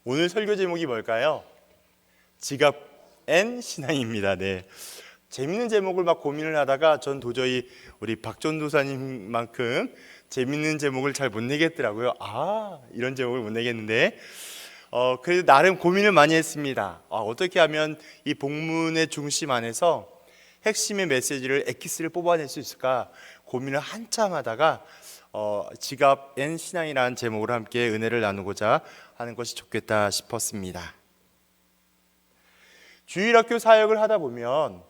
오늘 설교 제목이 뭘까요? 지갑 앤 신앙입니다. 네. 재밌는 제목을 막 고민을 하다가 전 도저히 우리 박전도사님만큼 재밌는 제목을 잘 못 내겠더라고요. 이런 제목을 못 내겠는데 그래도 나름 고민을 많이 했습니다. 어떻게 하면 이 본문의 중심 안에서 핵심의 메시지를 엑기스를 뽑아낼 수 있을까 고민을 한참 하다가 지갑 앤 신앙이라는 제목으로 함께 은혜를 나누고자 하는 것이 좋겠다 싶었습니다. 주일학교 사역을 하다 보면,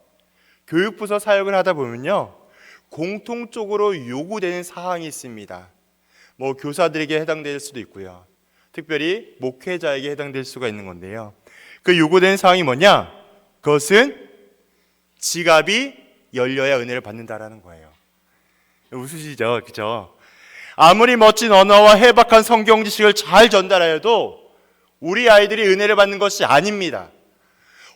교육부서 사역을 하다 보면요, 공통적으로 요구되는 사항이 있습니다. 교사들에게 해당될 수도 있고요, 특별히 목회자에게 해당될 수가 있는 건데요, 그 요구되는 사항이 뭐냐? 그것은 지갑이 열려야 은혜를 받는다라는 거예요. 웃으시죠? 그죠? 아무리 멋진 언어와 해박한 성경 지식을 잘 전달하여도 우리 아이들이 은혜를 받는 것이 아닙니다.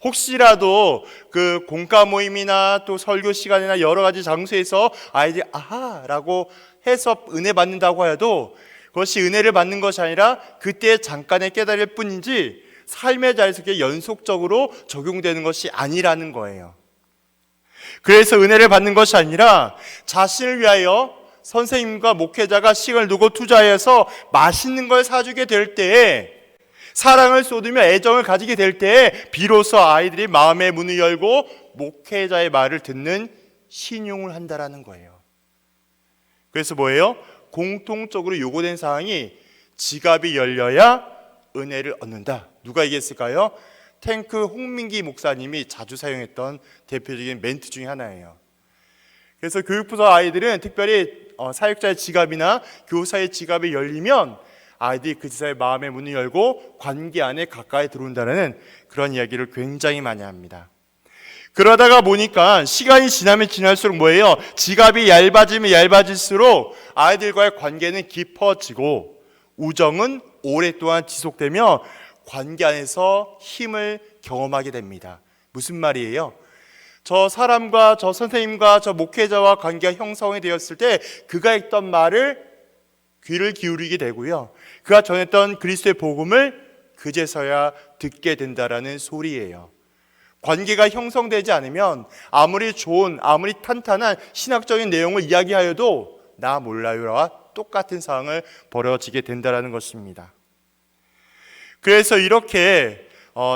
혹시라도 그 공과 모임이나 또 설교 시간이나 여러 가지 장소에서 아이들이 아하라고 해서 은혜 받는다고 해도 그것이 은혜를 받는 것이 아니라 그때 잠깐의 깨달을 뿐이지 삶의 자리에서 연속적으로 적용되는 것이 아니라는 거예요. 그래서 은혜를 받는 것이 아니라 자신을 위하여 선생님과 목회자가 시간을 두고 투자해서 맛있는 걸 사주게 될 때에, 사랑을 쏟으며 애정을 가지게 될 때에 비로소 아이들이 마음의 문을 열고 목회자의 말을 듣는 신용을 한다라는 거예요. 그래서 뭐예요? 공통적으로 요구된 사항이 지갑이 열려야 은혜를 얻는다. 누가 얘기했을까요? 탱크 홍민기 목사님이 자주 사용했던 대표적인 멘트 중에 하나예요. 그래서 교육부서 아이들은 특별히 사역자의 지갑이나 교사의 지갑이 열리면 아이들이 그 지사의 마음의 문을 열고 관계 안에 가까이 들어온다는 그런 이야기를 굉장히 많이 합니다. 그러다가 보니까 시간이 지나면 지날수록 뭐예요? 지갑이 얇아지면 얇아질수록 아이들과의 관계는 깊어지고 우정은 오랫동안 지속되며 관계 안에서 힘을 경험하게 됩니다. 무슨 말이에요? 저 사람과 저 선생님과 저 목회자와 관계가 형성이 되었을 때 그가 했던 말을 귀를 기울이게 되고요, 그가 전했던 그리스도의 복음을 그제서야 듣게 된다라는 소리예요. 관계가 형성되지 않으면 아무리 좋은, 아무리 탄탄한 신학적인 내용을 이야기하여도 나 몰라요와 똑같은 상황을 벌어지게 된다라는 것입니다. 그래서 이렇게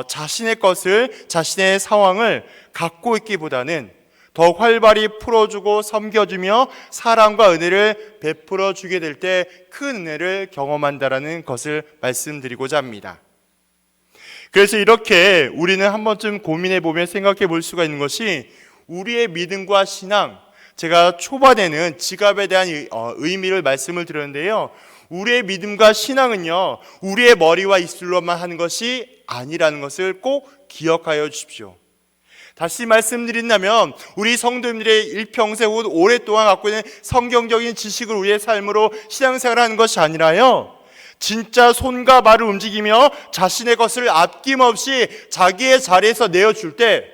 자신의 것을, 자신의 상황을 갖고 있기보다는 더 활발히 풀어주고 섬겨주며 사랑과 은혜를 베풀어주게 될 때 큰 은혜를 경험한다라는 것을 말씀드리고자 합니다. 그래서 이렇게 우리는 한 번쯤 고민해보면 생각해 볼 수가 있는 것이, 우리의 믿음과 신앙, 제가 초반에는 지갑에 대한 의미를 말씀을 드렸는데요, 우리의 믿음과 신앙은요, 우리의 머리와 입술로만 하는 것이 아니라는 것을 꼭 기억하여 주십시오. 다시 말씀드린다면 우리 성도님들의 일평생 혹은 오랫동안 갖고 있는 성경적인 지식을 우리의 삶으로 신앙생활하는 것이 아니라요, 진짜 손과 발을 움직이며 자신의 것을 아낌없이 자기의 자리에서 내어줄 때,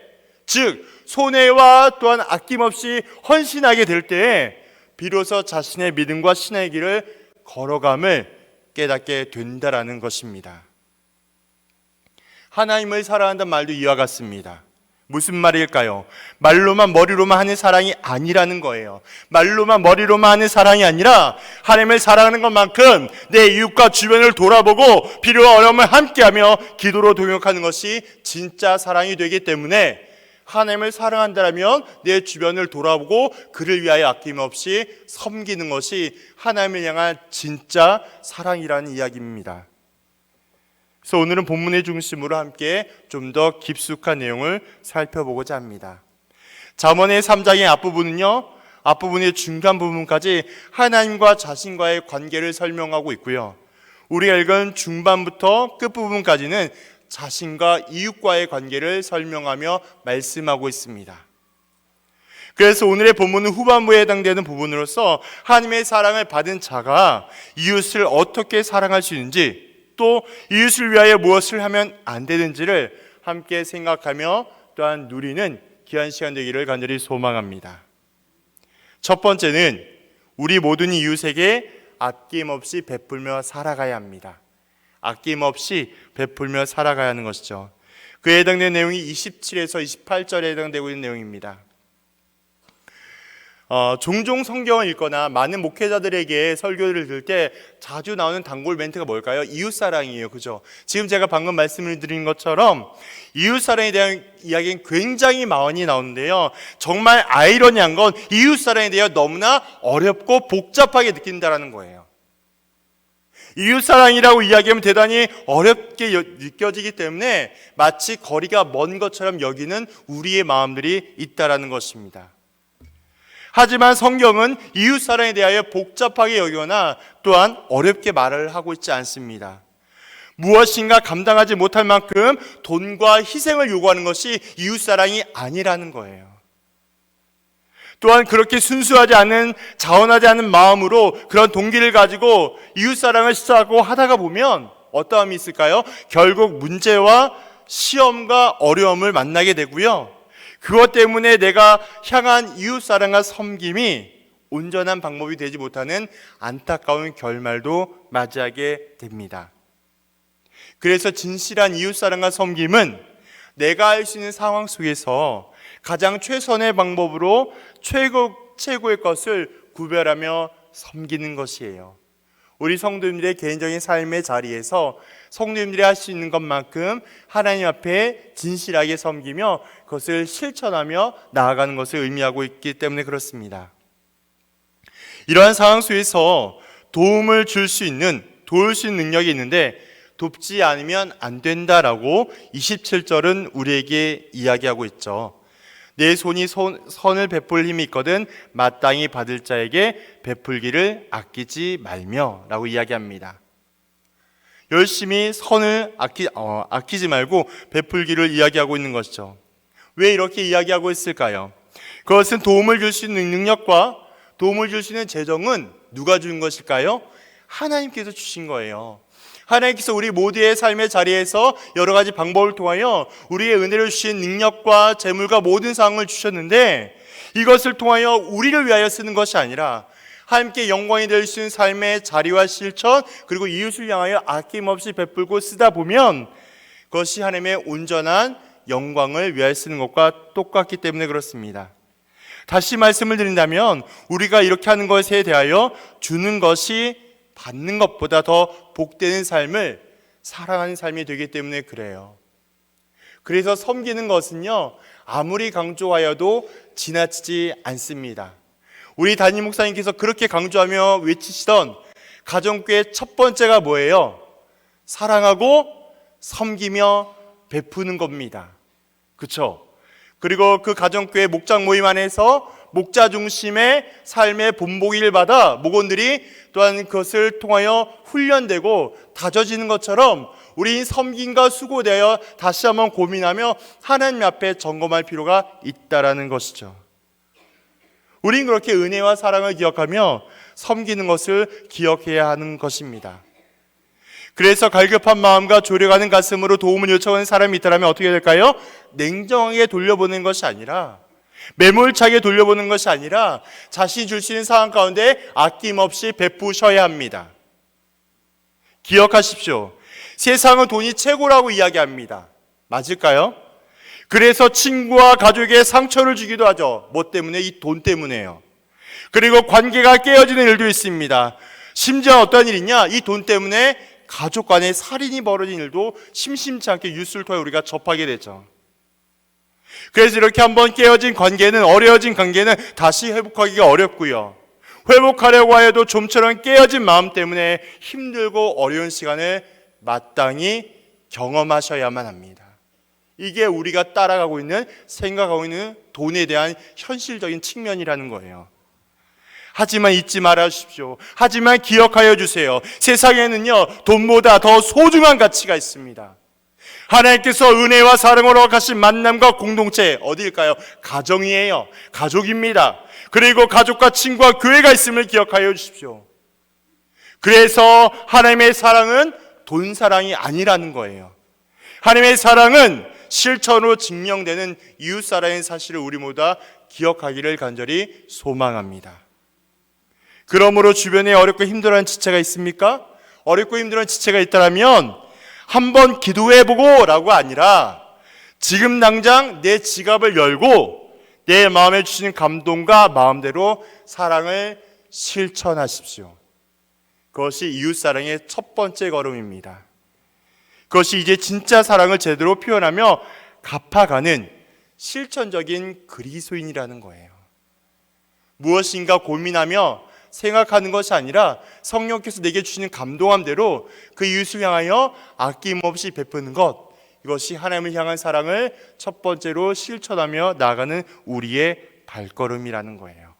즉 손해와 또한 아낌없이 헌신하게 될 때에 비로소 자신의 믿음과 신앙의 길을 걸어감을 깨닫게 된다라는 것입니다. 하나님을 사랑한다는 말도 이와 같습니다. 무슨 말일까요? 말로만 머리로만 하는 사랑이 아니라는 거예요. 말로만 머리로만 하는 사랑이 아니라 하나님을 사랑하는 것만큼 내 이웃과 주변을 돌아보고 필요와 어려움을 함께하며 기도로 동역하는 것이 진짜 사랑이 되기 때문에, 하나님을 사랑한다면 내 주변을 돌아보고 그를 위하여 아낌없이 섬기는 것이 하나님을 향한 진짜 사랑이라는 이야기입니다. 그래서 오늘은 본문의 중심으로 함께 좀 더 깊숙한 내용을 살펴보고자 합니다. 잠언의 3장의 앞부분은요, 앞부분의 중간 부분까지 하나님과 자신과의 관계를 설명하고 있고요, 우리가 읽은 중반부터 끝부분까지는 자신과 이웃과의 관계를 설명하며 말씀하고 있습니다. 그래서 오늘의 본문은 후반부에 해당되는 부분으로서 하나님의 사랑을 받은 자가 이웃을 어떻게 사랑할 수 있는지, 또 이웃을 위하여 무엇을 하면 안 되는지를 함께 생각하며 또한 누리는 귀한 시간 되기를 간절히 소망합니다. 첫 번째는 우리 모든 이웃에게 아낌없이 베풀며 살아가야 합니다. 아낌없이 베풀며 살아가야 하는 것이죠. 그에 해당되는 내용이 27에서 28절에 해당되고 있는 내용입니다. 종종 성경을 읽거나 많은 목회자들에게 설교를 들을 때 자주 나오는 단골 멘트가 뭘까요? 이웃사랑이에요. 그죠? 지금 제가 방금 말씀을 드린 것처럼 이웃사랑에 대한 이야기는 굉장히 많이 나오는데요, 정말 아이러니한 건 이웃사랑에 대해 너무나 어렵고 복잡하게 느낀다는 거예요. 이웃사랑이라고 이야기하면 대단히 어렵게 느껴지기 때문에 마치 거리가 먼 것처럼 여기는 우리의 마음들이 있다라는 것입니다. 하지만 성경은 이웃사랑에 대하여 복잡하게 여기거나 또한 어렵게 말을 하고 있지 않습니다. 무엇인가 감당하지 못할 만큼 돈과 희생을 요구하는 것이 이웃사랑이 아니라는 거예요. 또한 그렇게 순수하지 않은, 자원하지 않은 마음으로 그런 동기를 가지고 이웃사랑을 시작하고 하다가 보면 어떠함이 있을까요? 결국 문제와 시험과 어려움을 만나게 되고요, 그것 때문에 내가 향한 이웃사랑과 섬김이 온전한 방법이 되지 못하는 안타까운 결말도 맞이하게 됩니다. 그래서 진실한 이웃사랑과 섬김은 내가 할 수 있는 상황 속에서 가장 최선의 방법으로 최고의 것을 구별하며 섬기는 것이에요. 우리 성도님들의 개인적인 삶의 자리에서 성도님들이 할 수 있는 것만큼 하나님 앞에 진실하게 섬기며 그것을 실천하며 나아가는 것을 의미하고 있기 때문에 그렇습니다. 이러한 상황 속에서 도울 수 있는 능력이 있는데 돕지 않으면 안 된다라고 27절은 우리에게 이야기하고 있죠. 내 손이 선을 베풀 힘이 있거든 마땅히 받을 자에게 베풀기를 아끼지 말며 라고 이야기합니다. 열심히 선을 아끼지 말고 베풀기를 이야기하고 있는 것이죠. 왜 이렇게 이야기하고 있을까요? 그것은 도움을 줄 수 있는 능력과 도움을 줄 수 있는 재정은 누가 준 것일까요? 하나님께서 주신 거예요. 하나님께서 우리 모두의 삶의 자리에서 여러 가지 방법을 통하여 우리의 은혜를 주신 능력과 재물과 모든 상황을 주셨는데, 이것을 통하여 우리를 위하여 쓰는 것이 아니라 하나님께 영광이 될 수 있는 삶의 자리와 실천, 그리고 이웃을 향하여 아낌없이 베풀고 쓰다 보면 그것이 하나님의 온전한 영광을 위하여 쓰는 것과 똑같기 때문에 그렇습니다. 다시 말씀을 드린다면 우리가 이렇게 하는 것에 대하여 주는 것이 받는 것보다 더 복되는 삶을 살아가는 삶이 되기 때문에 그래요. 그래서 섬기는 것은요, 아무리 강조하여도 지나치지 않습니다. 우리 담임 목사님께서 그렇게 강조하며 외치시던 가정교회 첫 번째가 뭐예요? 사랑하고 섬기며 베푸는 겁니다. 그렇죠? 그리고 그 가정교회 목장 모임 안에서 목자 중심의 삶의 본보기를 받아 목원들이 또한 그것을 통하여 훈련되고 다져지는 것처럼 우리 섬김과 수고에 대하여 다시 한번 고민하며 하나님 앞에 점검할 필요가 있다라는 것이죠. 우린 그렇게 은혜와 사랑을 기억하며 섬기는 것을 기억해야 하는 것입니다. 그래서 갈급한 마음과 조려가는 가슴으로 도움을 요청하는 사람이 있다면 어떻게 될까요? 냉정하게 돌려보는 것이 아니라, 매몰차게 돌려보는 것이 아니라 자신이 줄 수 있는 상황 가운데 아낌없이 베푸셔야 합니다. 기억하십시오. 세상은 돈이 최고라고 이야기합니다. 맞을까요? 그래서 친구와 가족에게 상처를 주기도 하죠. 뭐 때문에? 이 돈 때문에요. 그리고 관계가 깨어지는 일도 있습니다. 심지어 어떤 일이냐? 이 돈 때문에 가족 간에 살인이 벌어진 일도 심심치 않게 뉴스를 통해 우리가 접하게 되죠. 그래서 이렇게 한번 깨어진 관계는, 어려워진 관계는 다시 회복하기가 어렵고요, 회복하려고 해도 좀처럼 깨어진 마음 때문에 힘들고 어려운 시간을 마땅히 경험하셔야만 합니다. 이게 우리가 따라가고 있는, 생각하고 있는 돈에 대한 현실적인 측면이라는 거예요. 하지만 잊지 말아주십시오. 하지만 기억하여 주세요. 세상에는요, 돈보다 더 소중한 가치가 있습니다. 하나님께서 은혜와 사랑으로 하신 만남과 공동체, 어디일까요? 가정이에요. 가족입니다. 그리고 가족과 친구와 교회가 있음을 기억하여 주십시오. 그래서 하나님의 사랑은 돈 사랑이 아니라는 거예요. 하나님의 사랑은 실천으로 증명되는 이웃 사랑의 사실을 우리 모두 다 기억하기를 간절히 소망합니다. 그러므로 주변에 어렵고 힘들어하는 지체가 있습니까? 어렵고 힘든 지체가 있다면 한번 기도해보고 라고 아니라 지금 당장 내 지갑을 열고 내 마음에 주시는 감동과 마음대로 사랑을 실천하십시오. 그것이 이웃사랑의 첫 번째 걸음입니다. 그것이 이제 진짜 사랑을 제대로 표현하며 갚아가는 실천적인 그리스도인이라는 거예요. 무엇인가 고민하며 생각하는 것이 아니라 성령께서 내게 주시는 감동함대로 그 이웃을 향하여 아낌없이 베푸는 것, 이것이 하나님을 향한 사랑을 첫 번째로 실천하며 나아가는 우리의 발걸음이라는 거예요.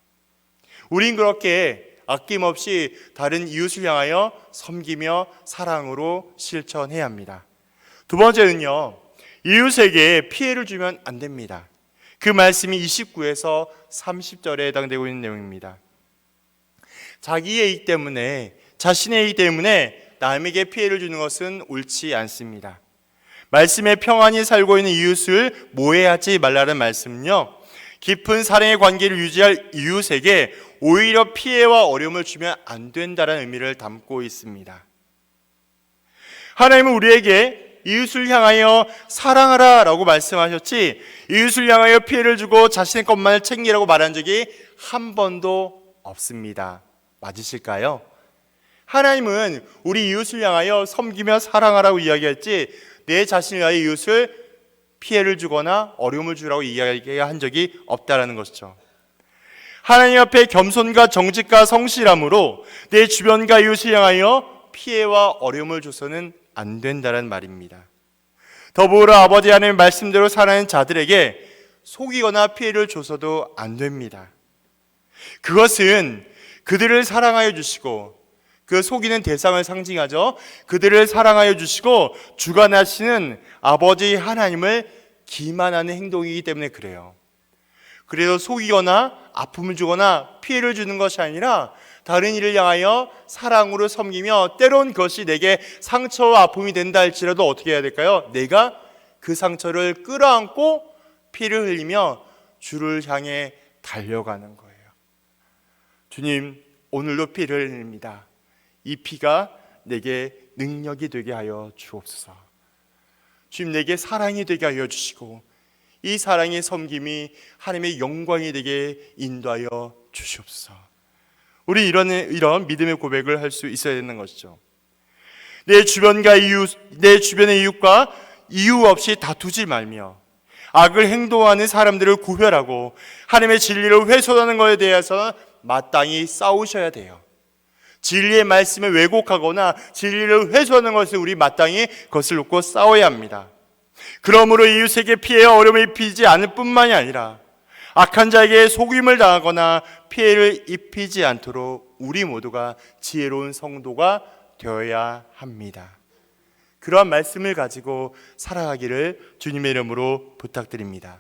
우린 그렇게 아낌없이 다른 이웃을 향하여 섬기며 사랑으로 실천해야 합니다. 두 번째는요, 이웃에게 피해를 주면 안 됩니다. 그 말씀이 29에서 30절에 해당되고 있는 내용입니다. 자기의 이익 때문에, 자신의 이익 때문에 남에게 피해를 주는 것은 옳지 않습니다. 말씀에 평안히 살고 있는 이웃을 모해하지 말라는 말씀은요, 깊은 사랑의 관계를 유지할 이웃에게 오히려 피해와 어려움을 주면 안 된다는 의미를 담고 있습니다. 하나님은 우리에게 이웃을 향하여 사랑하라 라고 말씀하셨지, 이웃을 향하여 피해를 주고 자신의 것만을 챙기라고 말한 적이 한 번도 없습니다. 맞으실까요? 하나님은 우리 이웃을 향하여 섬기며 사랑하라고 이야기했지, 내 자신을 위하여 이웃을 피해를 주거나 어려움을 주라고 이야기한 적이 없다라는 것이죠. 하나님 앞에 겸손과 정직과 성실함으로 내 주변과 이웃을 향하여 피해와 어려움을 줘서는 안 된다는 말입니다. 더불어 아버지 하나님의 말씀대로 살아가는 자들에게 속이거나 피해를 줘서도 안 됩니다. 그것은 그들을 사랑하여 주시고, 그 속이는 대상을 상징하죠. 그들을 사랑하여 주시고 주관하시는 아버지 하나님을 기만하는 행동이기 때문에 그래요. 그래도 속이거나 아픔을 주거나 피해를 주는 것이 아니라 다른 이를 향하여 사랑으로 섬기며, 때론 그것이 내게 상처와 아픔이 된다 할지라도 어떻게 해야 될까요? 내가 그 상처를 끌어안고 피를 흘리며 주를 향해 달려가는 거예요. 주님, 오늘도 피를 흘립니다. 이 피가 내게 능력이 되게 하여 주옵소서. 주님, 내게 사랑이 되게 하여 주시고 이 사랑의 섬김이 하나님의 영광이 되게 인도하여 주시옵소서. 우리 이런 믿음의 고백을 할 수 있어야 되는 것이죠. 내 주변의 이웃과 이유 없이 다투지 말며 악을 행동하는 사람들을 구별하고 하나님의 진리를 훼손하는 것에 대해서 마땅히 싸우셔야 돼요. 진리의 말씀을 왜곡하거나 진리를 훼손하는 것을 우리 마땅히 그것을 놓고 싸워야 합니다. 그러므로 이웃에게 피해와 어려움을 입히지 않을 뿐만이 아니라 악한 자에게 속임을 당하거나 피해를 입히지 않도록 우리 모두가 지혜로운 성도가 되어야 합니다. 그러한 말씀을 가지고 살아가기를 주님의 이름으로 부탁드립니다.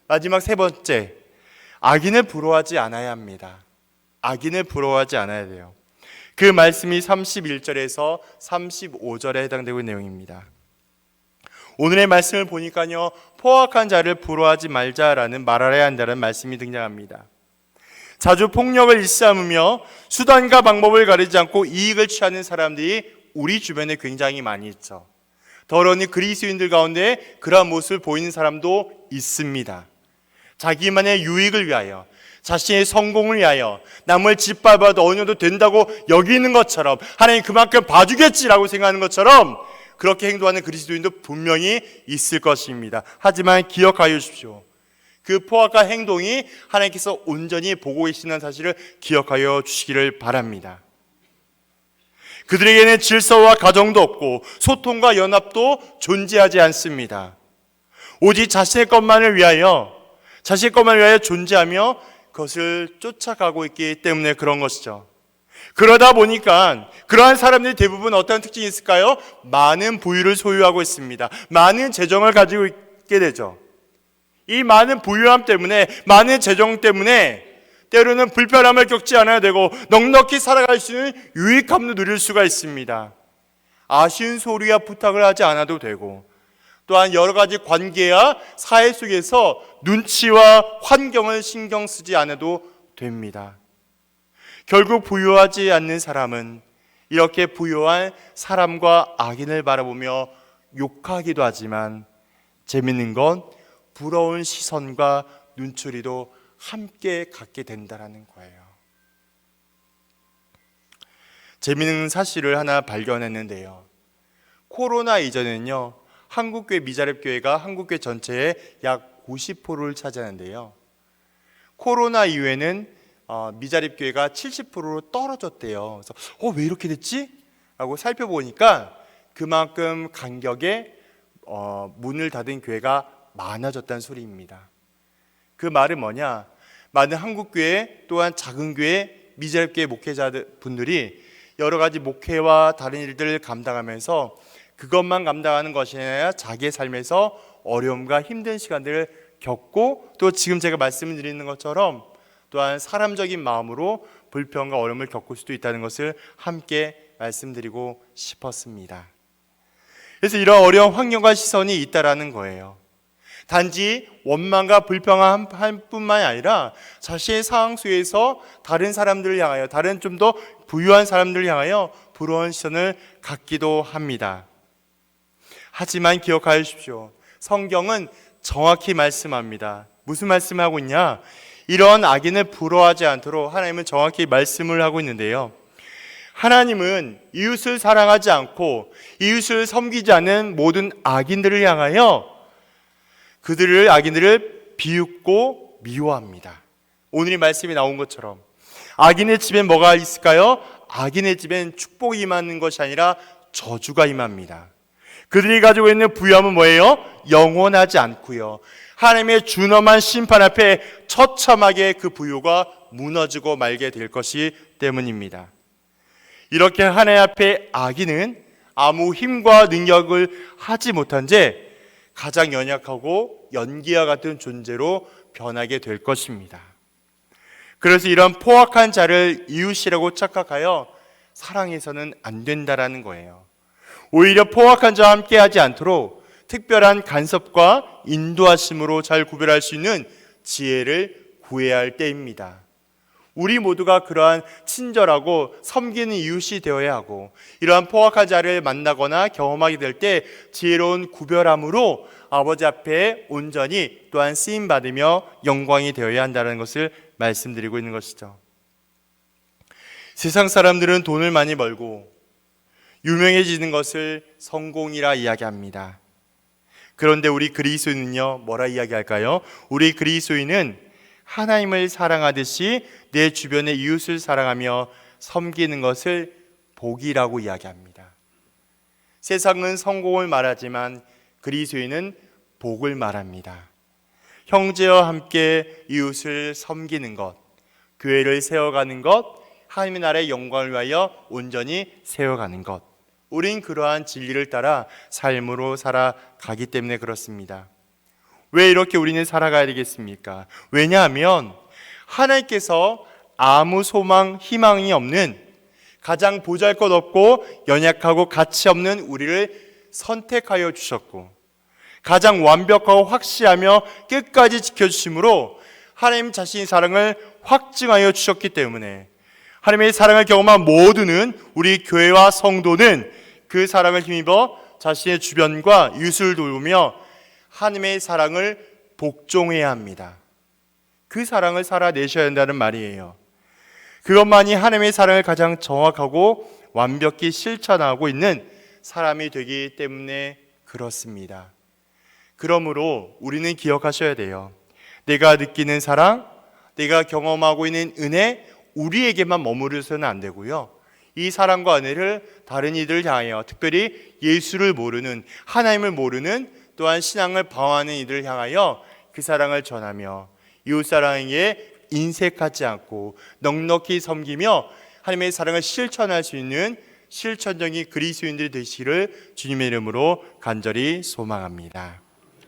마지막 세 번째, 악인을 부러워하지 않아야 합니다. 악인을 부러워하지 않아야 돼요. 그 말씀이 31절에서 35절에 해당되고 있는 내용입니다. 오늘의 말씀을 보니까요, 포악한 자를 부러워하지 말자라는 말하여야 한다는 말씀이 등장합니다. 자주 폭력을 일삼으며 수단과 방법을 가리지 않고 이익을 취하는 사람들이 우리 주변에 굉장히 많이 있죠. 더러니 그리스도인들 가운데 그러한 모습을 보이는 사람도 있습니다. 자기만의 유익을 위하여, 자신의 성공을 위하여 남을 짓밟아도 어느 정도 된다고 여기는 것처럼, 하나님 그만큼 봐주겠지라고 생각하는 것처럼 그렇게 행동하는 그리스도인도 분명히 있을 것입니다. 하지만 기억하여 주십시오. 그 포악한 행동이 하나님께서 온전히 보고 계시는 사실을 기억하여 주시기를 바랍니다. 그들에게는 질서와 가정도 없고 소통과 연합도 존재하지 않습니다. 오직 자신의 것만을 위하여 존재하며 그것을 쫓아가고 있기 때문에 그런 것이죠. 그러다 보니까 그러한 사람들이 대부분 어떤 특징이 있을까요? 많은 부유를 소유하고 있습니다. 많은 재정을 가지고 있게 되죠. 이 많은 부유함 때문에, 많은 재정 때문에 때로는 불편함을 겪지 않아야 되고 넉넉히 살아갈 수 있는 유익함도 누릴 수가 있습니다. 아쉬운 소리와 부탁을 하지 않아도 되고, 또한 여러 가지 관계와 사회 속에서 눈치와 환경을 신경 쓰지 않아도 됩니다. 결국 부유하지 않는 사람은 이렇게 부요한 사람과 악인을 바라보며 욕하기도 하지만 재밌는 건 부러운 시선과 눈초리도 함께 갖게 된다는 거예요. 재미있는 사실을 하나 발견했는데요. 코로나 이전에는요, 한국교회 미자립교회가 한국교회 전체의 약 90%를 차지하는데요. 코로나 이후에는 미자립교회가 70%로 떨어졌대요. 그래서 왜 이렇게 됐지? 하고 살펴보니까 그만큼 간격에 문을 닫은 교회가 많아졌다는 소리입니다. 그 말은 뭐냐? 많은 한국교회 또한 작은 교회 미자립교회 목회자분들이 여러 가지 목회와 다른 일들을 감당하면서 그것만 감당하는 것이 아니라 자기의 삶에서 어려움과 힘든 시간들을 겪고 또 지금 제가 말씀드리는 것처럼 또한 사람적인 마음으로 불평과 어려움을 겪을 수도 있다는 것을 함께 말씀드리고 싶었습니다. 그래서 이런 어려운 환경과 시선이 있다라는 거예요. 단지 원망과 불평한 뿐만이 아니라 자신의 상황 속에서 다른 사람들을 향하여, 다른 좀 더 부유한 사람들을 향하여 부러운 시선을 갖기도 합니다. 하지만 기억하십시오. 성경은 정확히 말씀합니다. 무슨 말씀을 하고 있냐? 이런 악인을 부러워하지 않도록 하나님은 정확히 말씀을 하고 있는데요. 하나님은 이웃을 사랑하지 않고 이웃을 섬기지 않는 모든 악인들을 향하여 악인들을 비웃고 미워합니다. 오늘 이 말씀이 나온 것처럼 악인의 집엔 뭐가 있을까요? 악인의 집엔 축복이 임하는 것이 아니라 저주가 임합니다. 그들이 가지고 있는 부유함은 뭐예요? 영원하지 않고요. 하나님의 준엄한 심판 앞에 처참하게 그 부유가 무너지고 말게 될 것이 때문입니다. 이렇게 하나님 앞에 악인은 아무 힘과 능력을 하지 못한 채 가장 연약하고 연기와 같은 존재로 변하게 될 것입니다. 그래서 이런 포악한 자를 이웃이라고 착각하여 사랑해서는 안 된다라는 거예요. 오히려 포악한 자와 함께하지 않도록 특별한 간섭과 인도하심으로 잘 구별할 수 있는 지혜를 구해야 할 때입니다. 우리 모두가 그러한 친절하고 섬기는 이웃이 되어야 하고, 이러한 포악한 자를 만나거나 경험하게 될 때 지혜로운 구별함으로 아버지 앞에 온전히 또한 쓰임받으며 영광이 되어야 한다는 것을 말씀드리고 있는 것이죠. 세상 사람들은 돈을 많이 벌고 유명해지는 것을 성공이라 이야기합니다. 그런데 우리 그리스도인은요, 뭐라 이야기할까요? 우리 그리스도인은 하나님을 사랑하듯이 내 주변의 이웃을 사랑하며 섬기는 것을 복이라고 이야기합니다. 세상은 성공을 말하지만 그리스도인은 복을 말합니다. 형제와 함께 이웃을 섬기는 것, 교회를 세워가는 것, 하나님의 나라의 영광을 위하여 온전히 세워가는 것, 우린 그러한 진리를 따라 삶으로 살아가기 때문에 그렇습니다. 왜 이렇게 우리는 살아가야 되겠습니까? 왜냐하면 하나님께서 아무 소망, 희망이 없는 가장 보잘것없고 연약하고 가치 없는 우리를 선택하여 주셨고, 가장 완벽하고 확실하며 끝까지 지켜주심으로 하나님 자신의 사랑을 확증하여 주셨기 때문에 하나님의 사랑을 경험한 모두는, 우리 교회와 성도는 그 사랑을 힘입어 자신의 주변과 이웃을 돌보며 하나님의 사랑을 복종해야 합니다. 그 사랑을 살아내셔야 한다는 말이에요. 그것만이 하나님의 사랑을 가장 정확하고 완벽히 실천하고 있는 사람이 되기 때문에 그렇습니다. 그러므로 우리는 기억하셔야 돼요. 내가 느끼는 사랑, 내가 경험하고 있는 은혜, 우리에게만 머무르서는 안 되고요. 이 사랑과 은혜를 다른 이들을 향하여, 특별히 예수를 모르는, 하나님을 모르는, 또한 신앙을 방황하는 이들을 향하여 그 사랑을 전하며 이웃사랑에 인색하지 않고 넉넉히 섬기며 하나님의 사랑을 실천할 수 있는 실천적인 그리스도인들이 되시기를 주님의 이름으로 간절히 소망합니다.